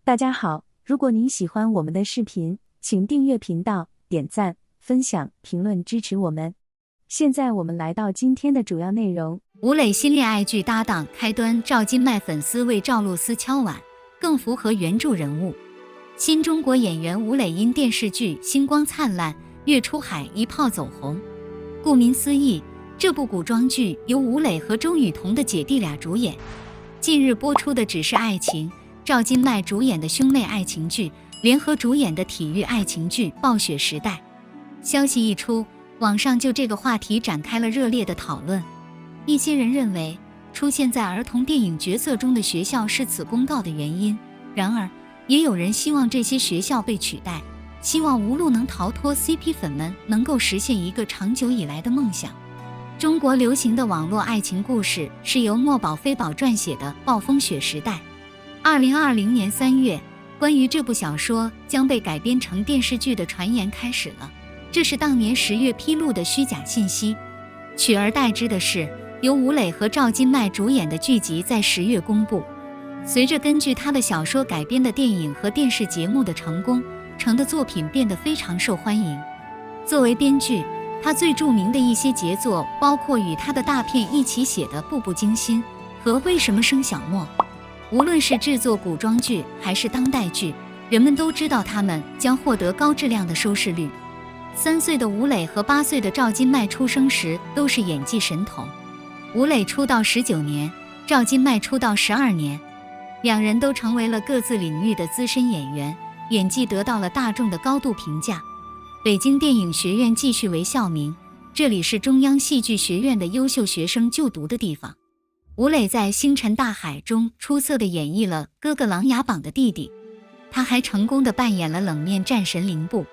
大家好，如果您喜欢我们的视频，请订阅频道、点赞、分享、评论支持我们。现在我们来到今天的主要内容。吴磊新恋爱剧搭档开端，赵今麦粉丝为赵露思敲碗，更符合原著人物。新中国演员吴磊因电视剧《星光灿烂》跃出海一炮走红。顾名思义，这部古装剧由吴磊和周雨彤的姐弟俩主演。近日播出的《只是爱情》，赵今麦主演的兄妹爱情剧，联合主演的体育爱情剧《暴雪时代》。消息一出，网上就这个话题展开了热烈的讨论。一些人认为，出现在儿童电影角色中的学校是此公告的原因，然而也有人希望这些学校被取代，希望无路能逃脱 CP 粉们能够实现一个长久以来的梦想。中国流行的网络爱情故事是由墨宝飞宝撰写的《暴风雪时代》。2020年3月，关于这部小说将被改编成电视剧的传言开始了，这是当年10月披露的虚假信息。取而代之的是，由吴磊和赵今麦主演的剧集在10月公布。随着根据他的小说改编的电影和电视节目的成功，成的作品变得非常受欢迎。作为编剧，他最著名的一些杰作包括与他的大片一起写的《步步惊心》和《为什么生小莫》。无论是制作古装剧还是当代剧，人们都知道他们将获得高质量的收视率。3岁的吴磊和8岁的赵今麦出生时都是演技神童。吴磊出道19年，赵今麦出道12年，两人都成为了各自领域的资深演员，演技得到了大众的高度评价。北京电影学院继续为校名，这里是中央戏剧学院的优秀学生就读的地方。吴磊在《星辰大海》中出色地演绎了哥哥琅琊榜的弟弟，他还成功地扮演了冷面战神凌布。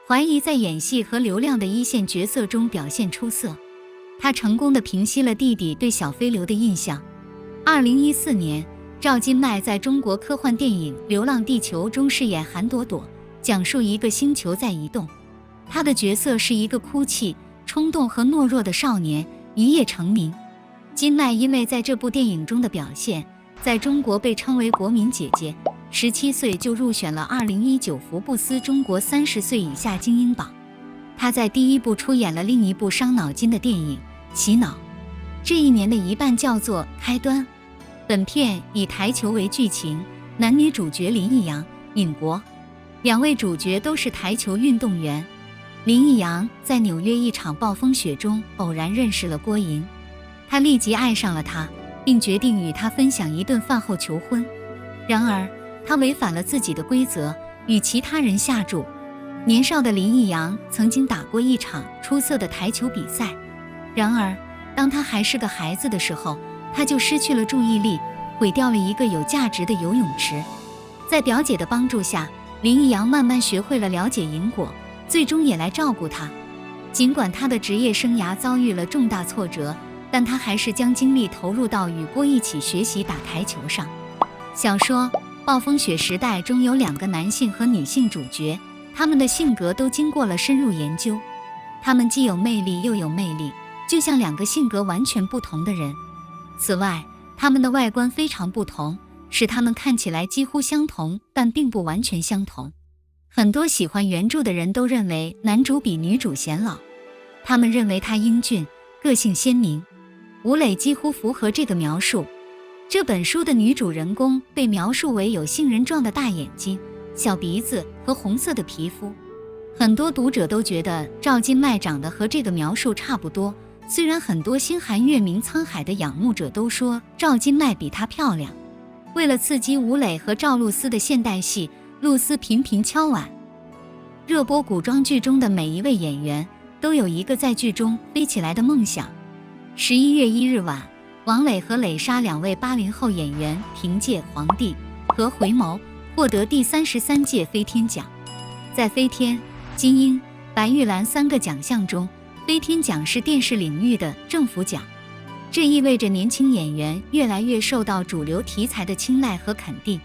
怀疑在演戏和流量的一线角色中表现出色，他成功地平息了弟弟对小飞流的印象。2014年，赵今麦在中国科幻电影《流浪地球》中饰演韩朵朵，讲述一个星球在移动，他的角色是一个哭泣、冲动和懦弱的少年，一夜成名。今麦因为在这部电影中的表现，在中国被称为国民姐姐，17岁就入选了2019福布斯中国30岁以下精英榜。她在第一部出演了另一部伤脑筋的电影《洗脑》，这一年的一半叫做《开端》。本片以台球为剧情，男女主角林逸阳、尹国两位主角都是台球运动员。林逸阳在纽约一场暴风雪中偶然认识了郭莹，他立即爱上了她，并决定与她分享一顿饭后求婚。然而他违反了自己的规则，与其他人下注。年少的林逸阳曾经打过一场出色的台球比赛，然而当他还是个孩子的时候，他就失去了注意力，毁掉了一个有价值的游泳池。在表姐的帮助下，林逸阳慢慢学会了了解银果，最终也来照顾他。尽管他的职业生涯遭遇了重大挫折，但他还是将精力投入到与郭一起学习打台球上。小说《暴风雪时代》中有2个男性和女性主角，他们的性格都经过了深入研究。他们既有魅力又有魅力，就像2个性格完全不同的人。此外，他们的外观非常不同，使他们看起来几乎相同，但并不完全相同。很多喜欢原著的人都认为男主比女主显老，他们认为他英俊、个性鲜明。吴磊几乎符合这个描述。这本书的女主人公被描述为有杏仁状的大眼睛、小鼻子和红色的皮肤。很多读者都觉得赵今麦长得和这个描述差不多，虽然很多星韩月明沧海的仰慕者都说赵今麦比她漂亮。为了刺激吴磊和赵露思的现代戏，露思频频敲碗。热播古装剧中的每一位演员都有一个在剧中飞起来的梦想。11月1日晚，王磊和蕾莎2位80后演员凭借《皇帝》和《回眸》获得第33届飞天奖。在飞天、金鹰、白玉兰3个奖项中，飞天奖是电视领域的政府奖，这意味着年轻演员越来越受到主流题材的青睐和肯定。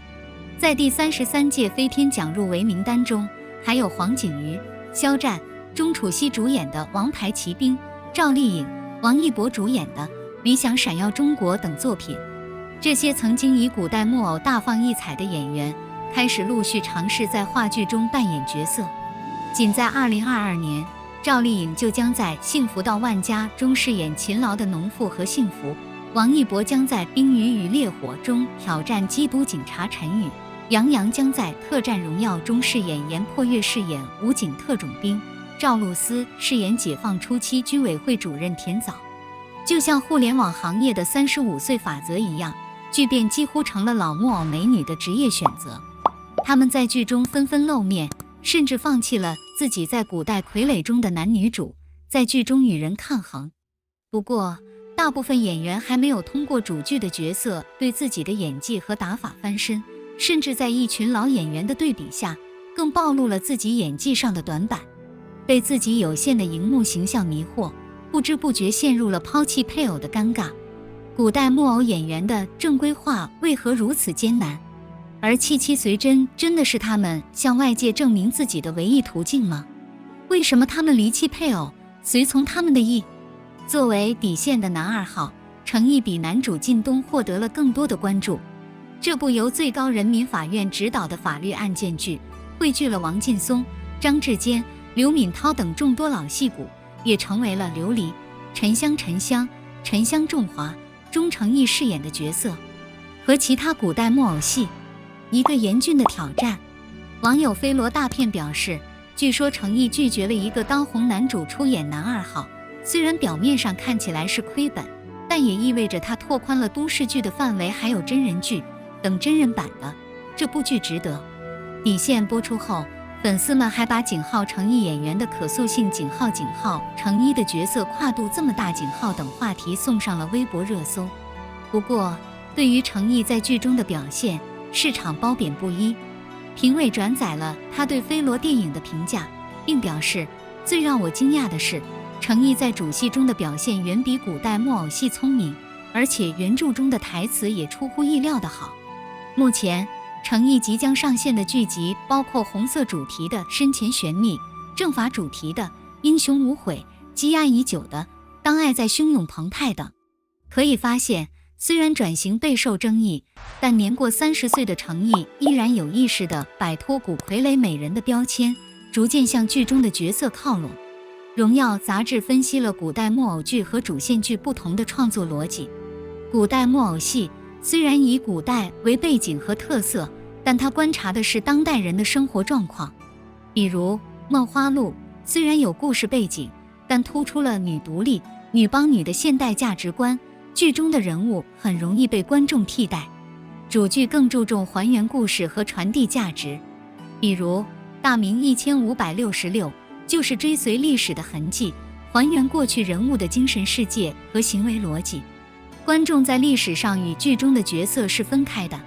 在第33届飞天奖入围名单中，还有黄景瑜、肖战、钟楚曦主演的《王牌骑兵》，赵丽颖、王一博主演的《理想闪耀中国》等作品。这些曾经以古代木偶大放异彩的演员，开始陆续尝试在话剧中扮演角色。仅在2022年，赵丽颖就将在《幸福到万家》中饰演勤劳的农妇和幸福，王一博将在《冰雨与烈火》中挑战缉毒警察陈宇，杨洋将在《特战荣耀》中饰演严破月，饰演武警特种兵，赵露思饰演解放初期居委会主任田枣。就像互联网行业的35岁法则一样，巨变几乎成了老木偶美女的职业选择。他们在剧中纷纷露面，甚至放弃了自己在古代傀儡中的男女主，在剧中与人抗衡。不过，大部分演员还没有通过主剧的角色对自己的演技和打法翻身，甚至在一群老演员的对比下，更暴露了自己演技上的短板，被自己有限的荧幕形象迷惑，不知不觉陷入了抛弃配偶的尴尬。古代木偶演员的正规化为何如此艰难？而弃妻随真真的是他们向外界证明自己的唯一途径吗？为什么他们离弃配偶，随从他们的意？作为底线的男二号，程毅比男主靳东获得了更多的关注。这部由最高人民法院执导的法律案件剧，汇聚了王劲松、张志坚、刘敏涛等众多老戏骨，也成为了琉璃、沉香重华、钟成毅饰演的角色。和其他古代木偶戏一个严峻的挑战。网友飞罗大片表示，据说程毅拒绝了一个当红男主出演男二号，虽然表面上看起来是亏本，但也意味着他拓宽了都市剧的范围，还有真人剧等真人版的。这部剧值得。底线播出后，粉丝们还把井号程毅演员的可塑性、井号程毅的角色跨度这么大、井号等话题送上了微博热搜。不过，对于程毅在剧中的表现，市场褒贬不一。评委转载了他对飞罗电影的评价，并表示，最让我惊讶的是，程毅在主戏中的表现远比古代木偶戏聪明，而且原著中的台词也出乎意料的好。目前程毅即将上线的剧集包括红色主题的《深潜玄秘》，正法主题的《英雄无悔》，积压已久的《当爱在汹涌澎湃》等。可以发现，虽然转型备受争议，但年过30岁的程毅依然有意识地摆脱古傀儡美人的标签，逐渐向剧中的角色靠拢。荣耀杂志分析了古代木偶剧和主线剧不同的创作逻辑。古代木偶戏虽然以古代为背景和特色，但它观察的是当代人的生活状况。比如《梦花录》虽然有故事背景，但突出了女独立、女帮女的现代价值观，剧中的人物很容易被观众替代。主剧更注重还原故事和传递价值，比如《大明1566》就是追随历史的痕迹，还原过去人物的精神世界和行为逻辑。观众在历史上与剧中的角色是分开的，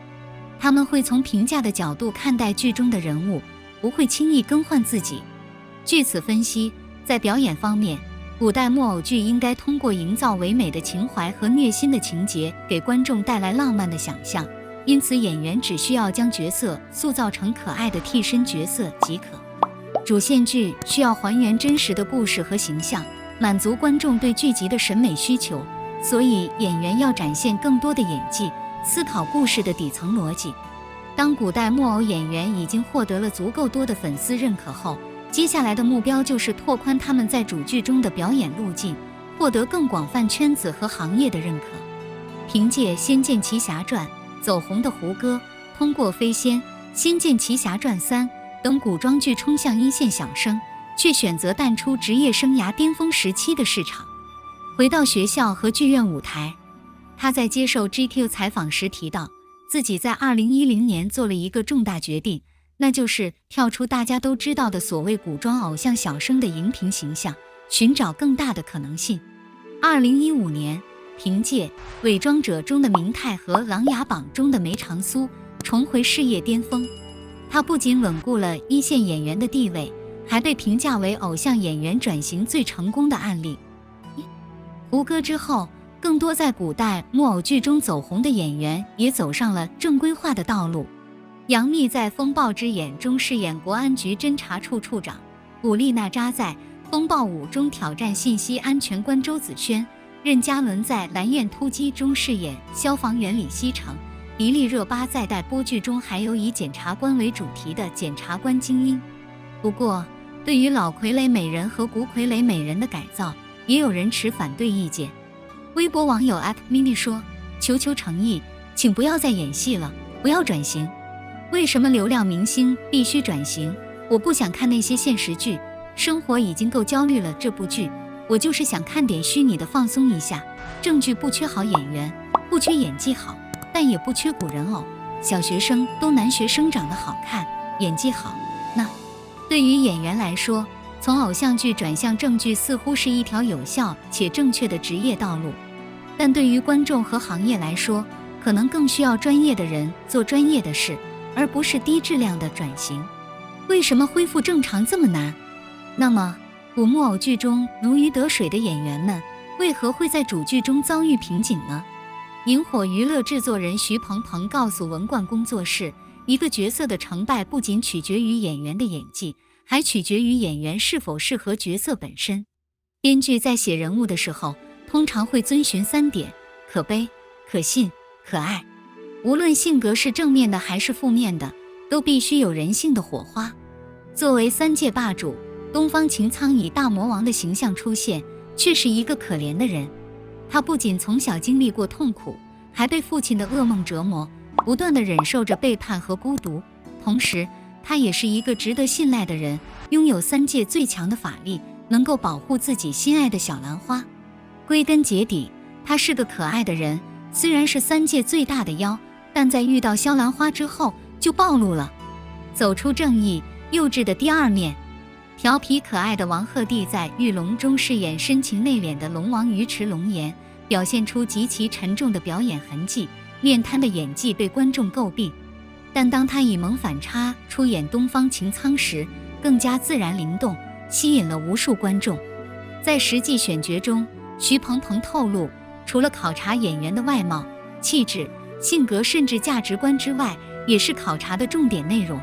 他们会从评价的角度看待剧中的人物，不会轻易更换自己。据此分析，在表演方面，古代木偶剧应该通过营造唯美的情怀和虐心的情节，给观众带来浪漫的想象，因此演员只需要将角色塑造成可爱的替身角色即可。主线剧需要还原真实的故事和形象，满足观众对剧集的审美需求，所以演员要展现更多的演技，思考故事的底层逻辑。当古代木偶演员已经获得了足够多的粉丝认可后，接下来的目标就是拓宽他们在主剧中的表演路径，获得更广泛圈子和行业的认可。凭借《仙剑奇侠传》走红的胡歌，通过《飞仙》《仙剑奇侠传3》等古装剧冲向一线响声，却选择淡出职业生涯巅峰时期的市场，回到学校和剧院舞台。他在接受 GQ 采访时提到，自己在2010年做了一个重大决定，那就是跳出大家都知道的所谓古装偶像小生的荧屏形象，寻找更大的可能性。2015年，凭借《伪装者》中的明泰和《琅琊榜》中的梅长苏重回事业巅峰。他不仅稳固了一线演员的地位，还被评价为偶像演员转型最成功的案例。胡歌之后，更多在古代木偶剧中走红的演员也走上了正规化的道路。杨幂在《风暴之眼》中饰演国安局侦查处处长，古力娜扎在《风暴5》中挑战信息安全官周子轩，任嘉伦在《蓝焰突击》中饰演消防员李锡成，迪丽热巴在待播剧中还有以检察官为主题的《检察官精英》。不过，对于老傀儡美人和古傀儡美人的改造，也有人持反对意见。微博网友 @mini 说：“求求诚意，请不要再演戏了，不要转型。为什么流量明星必须转型？我不想看那些现实剧，生活已经够焦虑了。这部剧，我就是想看点虚拟的放松一下。正剧不缺好演员，不缺演技好，但也不缺古人偶。小学生都男学生长得好看，演技好。那对于演员来说，从偶像剧转向正剧似乎是一条有效且正确的职业道路，但对于观众和行业来说，可能更需要专业的人做专业的事，而不是低质量的转型。为什么恢复正常这么难？那么，古木偶剧中如鱼得水的演员们，为何会在主剧中遭遇瓶颈呢？萤火娱乐制作人徐鹏鹏告诉文冠工作室，一个角色的成败不仅取决于演员的演技，还取决于演员是否适合角色本身。编剧在写人物的时候，通常会遵循3点：可悲、可信、可爱。无论性格是正面的还是负面的，都必须有人性的火花。作为3界霸主，东方擎苍以大魔王的形象出现，却是一个可怜的人。他不仅从小经历过痛苦，还被父亲的噩梦折磨，不断地忍受着背叛和孤独。同时，他也是一个值得信赖的人，拥有3界最强的法力，能够保护自己心爱的小兰花。归根结底，他是个可爱的人，虽然是3界最大的妖，但在遇到萧兰花之后就暴露了，走出正义幼稚的第二面。调皮可爱的王鹤棣在《玉龙》中饰演深情内敛的龙王鱼池龙颜，表现出极其沉重的表演痕迹，面瘫的演技被观众诟病。但当他以萌反差出演东方擎苍时，更加自然灵动，吸引了无数观众。在实际选角中，徐鹏鹏透露，除了考察演员的外貌、气质、性格甚至价值观之外，也是考察的重点内容。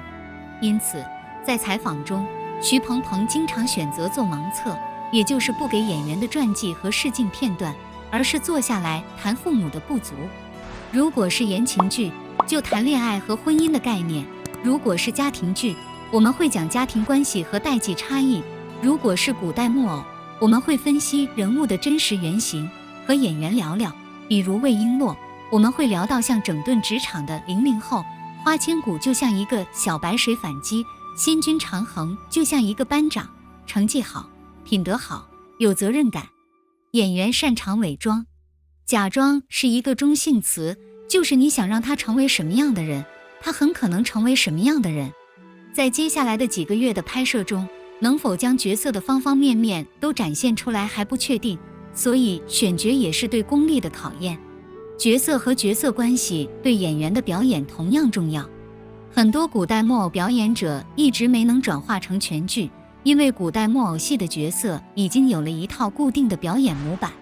因此，在采访中，徐鹏鹏经常选择做盲测，也就是不给演员的传记和试镜片段，而是坐下来谈父母的不足。如果是言情剧，就谈恋爱和婚姻的概念；如果是家庭剧，我们会讲家庭关系和代际差异；如果是古代木偶，我们会分析人物的真实原型，和演员聊聊。比如魏璎珞，我们会聊到像整顿职场的00后，花千骨就像一个小白水反击，仙君长恒就像一个班长，成绩好，品德好，有责任感。演员擅长伪装，假装是一个中性词，就是你想让他成为什么样的人，他很可能成为什么样的人。在接下来的几个月的拍摄中，能否将角色的方方面面都展现出来还不确定，所以选角也是对功力的考验。角色和角色关系对演员的表演同样重要。很多古代木偶表演者一直没能转化成全剧，因为古代木偶戏的角色已经有了一套固定的表演模板。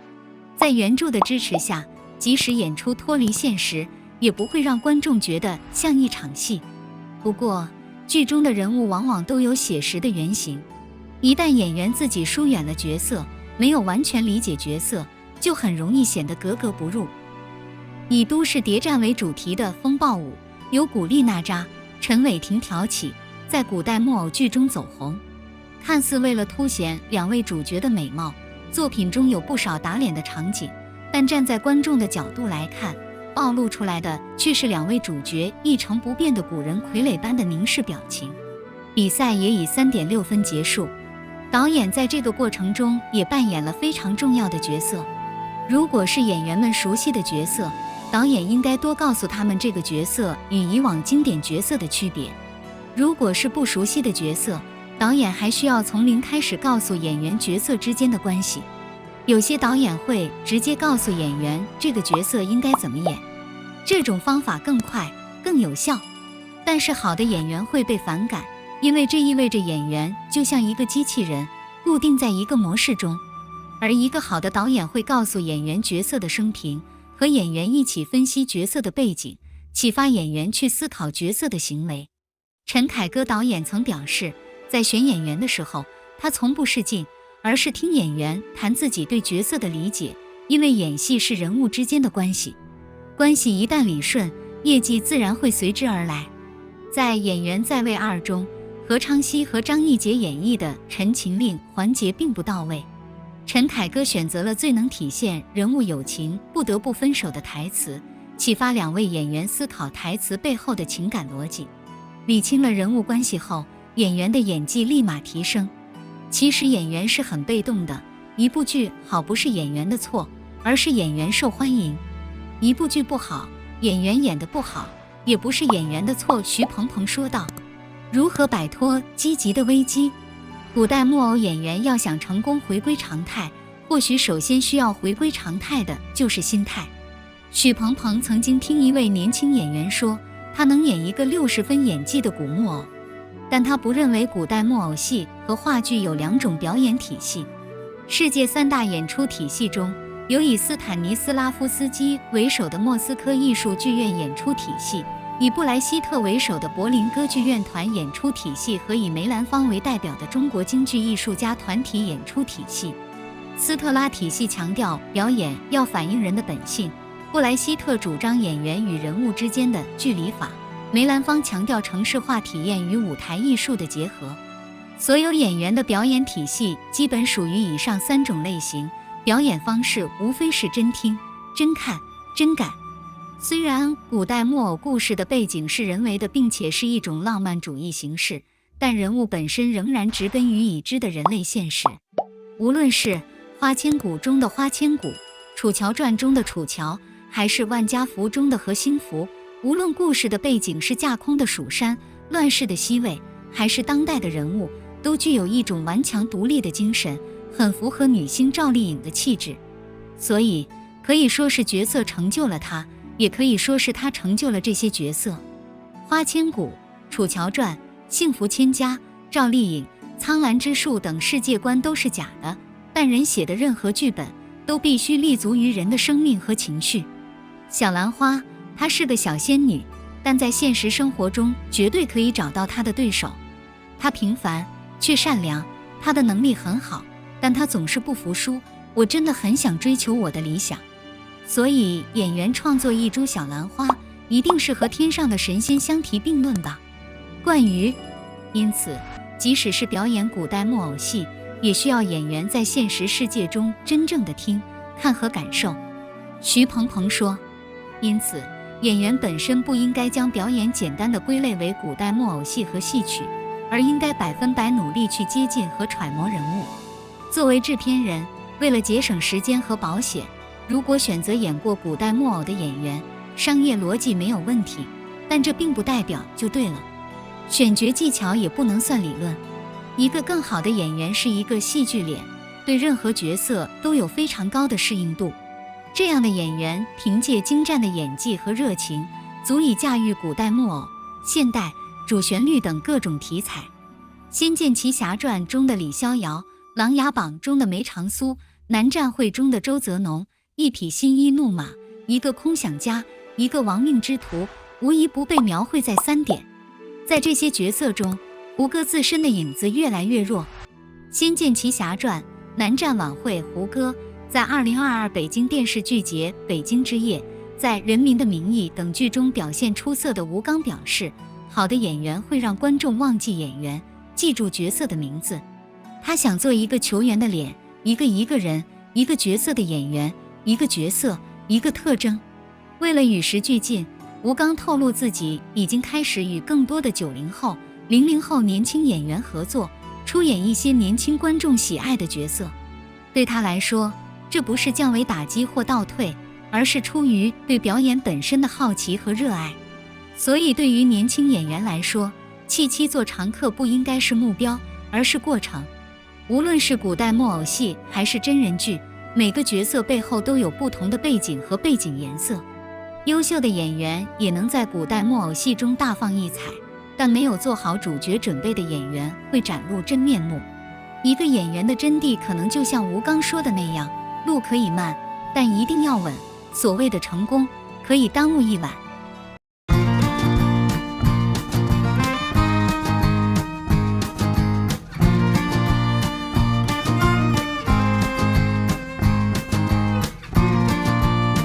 在原著的支持下，即使演出脱离现实，也不会让观众觉得像一场戏。不过，剧中的人物往往都有写实的原型，一旦演员自己疏远了角色，没有完全理解角色，就很容易显得格格不入。以都市谍战为主题的风暴舞，由古力娜扎、陈伟霆挑起，在古代木偶剧中走红。看似为了凸显2位主角的美貌，作品中有不少打脸的场景，但站在观众的角度来看，暴露出来的却是2位主角一成不变的古人傀儡般的凝视表情。比赛也以3.6分结束。导演在这个过程中也扮演了非常重要的角色。如果是演员们熟悉的角色，导演应该多告诉他们这个角色与以往经典角色的区别。如果是不熟悉的角色，导演还需要从零开始告诉演员角色之间的关系。有些导演会直接告诉演员这个角色应该怎么演，这种方法更快更有效。但是好的演员会被反感，因为这意味着演员就像一个机器人，固定在一个模式中。而一个好的导演会告诉演员角色的生平，和演员一起分析角色的背景，启发演员去思考角色的行为。陈凯歌导演曾表示，在选演员的时候，他从不试镜，而是听演员谈自己对角色的理解，因为演戏是人物之间的关系，关系一旦理顺，业绩自然会随之而来。在《演员在位2》中，何昌熙和张艺杰演绎的《陈情令》环节并不到位，陈凯歌选择了最能体现人物友情不得不分手的台词，启发2位演员思考台词背后的情感逻辑。理清了人物关系后，演员的演技立马提升。其实演员是很被动的，一部剧好不是演员的错，而是演员受欢迎；一部剧不好，演员演得不好，也不是演员的错。徐鹏鹏说道。如何摆脱积极的危机？古代木偶演员要想成功回归常态，或许首先需要回归常态的就是心态。许鹏鹏曾经听一位年轻演员说，他能演一个60分演技的古木偶，但他不认为古代木偶戏和话剧有2种表演体系。世界3大演出体系中，有以斯坦尼斯拉夫斯基为首的莫斯科艺术剧院演出体系，以布莱希特为首的柏林歌剧院团演出体系和以梅兰芳为代表的中国京剧艺术家团体演出体系。斯特拉体系强调表演要反映人的本性，布莱希特主张演员与人物之间的距离法，梅兰芳强调城市化体验与舞台艺术的结合。所有演员的表演体系基本属于以上3种类型，表演方式无非是真听、真看、真感。虽然古代木偶故事的背景是人为的，并且是一种浪漫主义形式，但人物本身仍然植根于已知的人类现实。无论是《花千骨》中的花千骨，《楚乔传》中的楚乔，还是《万家福》中的何心福，无论故事的背景是架空的蜀山、乱世的西魏，还是当代的人物，都具有一种顽强独立的精神，很符合女星赵丽颖的气质。所以可以说是角色成就了她，也可以说是她成就了这些角色。花千骨、楚乔传、幸福千家、赵丽颖、苍兰之树等世界观都是假的，但人写的任何剧本都必须立足于人的生命和情绪。小兰花，她是个小仙女，但在现实生活中绝对可以找到她的对手。她平凡却善良，她的能力很好，但她总是不服输。我真的很想追求我的理想。所以演员创作一株小兰花，一定是和天上的神仙相提并论吧。冠于，因此即使是表演古代木偶戏，也需要演员在现实世界中真正的听、看和感受。徐鹏鹏说，因此演员本身不应该将表演简单的归类为古代木偶戏和戏曲，而应该100%努力去接近和揣摩人物。作为制片人，为了节省时间和保险，如果选择演过古代木偶的演员，商业逻辑没有问题，但这并不代表就对了。选角技巧也不能算理论。一个更好的演员是一个戏剧脸，对任何角色都有非常高的适应度。这样的演员凭借精湛的演技和热情，足以驾驭古代木偶、现代、主旋律等各种题材。《仙剑奇侠传》中的李逍遥，《琅琊榜》中的梅长苏，《南战会》中的周泽农，一匹新衣怒马，一个空想家，一个亡命之徒，无一不被描绘在3点。在这些角色中，胡歌自身的影子越来越弱。《仙剑奇侠传》南战晚会，胡歌在2022北京电视剧节《北京之夜》在《人民的名义》等剧中表现出色的吴刚表示，好的演员会让观众忘记演员，记住角色的名字。他想做一个球员的脸，一个人，一个角色的演员，一个角色，一个特征。为了与时俱进，吴刚透露自己已经开始与更多的90后、00后年轻演员合作，出演一些年轻观众喜爱的角色。对他来说，这不是降维打击或倒退，而是出于对表演本身的好奇和热爱。所以对于年轻演员来说，契机做常客不应该是目标，而是过程。无论是古代木偶戏还是真人剧，每个角色背后都有不同的背景和背景颜色。优秀的演员也能在古代木偶戏中大放异彩，但没有做好主角准备的演员会展露真面目。一个演员的真谛可能就像吴刚说的那样，路可以慢，但一定要稳。所谓的成功，可以耽误一晚，